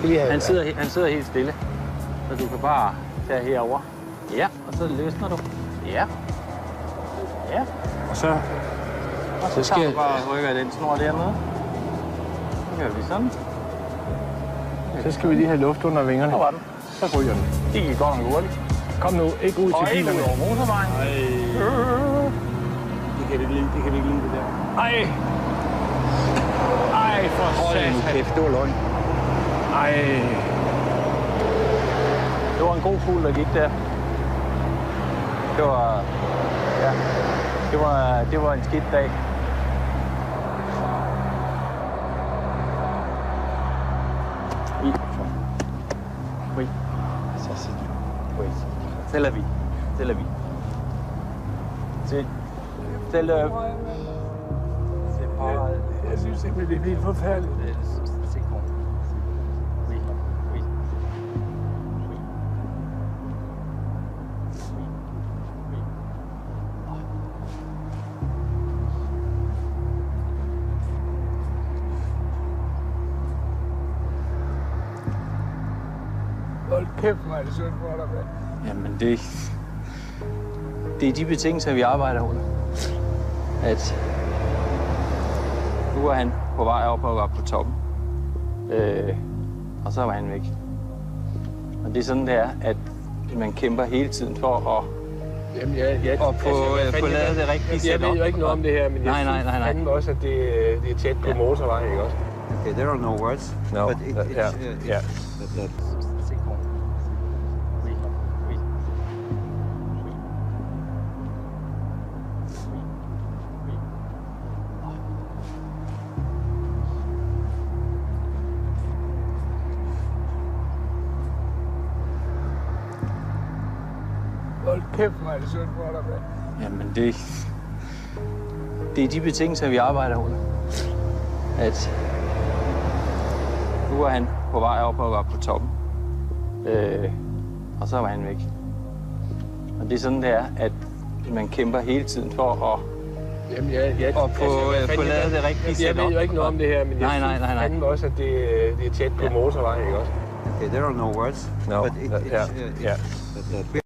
skal lige have... Han sidder helt stille, så du kan bare tage herover. Ja, og så løsner du. Ja. Ja. Og så... Og så tager du bare og rykker den snor dernede. Så gør vi sådan. Så skal vi lige have luft under vingerne. Så var den. Så ryger den. Det gik godt nok hurtigt. Kom nu, ikke ud til bilerne. Og ikke ud over motorvejen. Det kan vi ikke lide, det der. Ej! Ej, for satan. Kæft, det var løgn. Ej. Det var en god fugl, der gik der. Det var... Ja. Det var en skidt dag. Oui. Oui. Ça c'est du... Oui. C'est la vie. C'est la vie. C'est le... C'est pas... Jeg synes simpelthen, det er helt forfærdeligt. C'est con. Oui. Oui. Oui. Oui. Hold kæft, hvor er det synd for dig, mand. Jamen, det er de betingelser, vi arbejder under. At nu er han på vej op og op på toppen. Og så var han væk. Og det er sådan, det er, at man kæmper hele tiden for at Jamen, få lavet det rigtige setup. Jeg ved jo ikke noget om det her, men jeg Nej. synes fandme også, at det er tæt på motorvej, ikke også? Okay, there are no words. No. But Yeah. C'est con. Oui. Oui. Oui. Oui. Hold kæft, hvor er det synd for dig, mand. Jamen, det er de betingelser, vi arbejder under. At nu er han på vej op og op på toppen. Og så var han væk. Og det er sådan, det er, at man kæmper hele tiden for at Jamen, få lavet det rigtige setup. Jeg ved jo ikke noget om det her, men jeg Nej. synes fandme også, at det er tæt på motorvej, ikke også? Okay, there are no words. No. But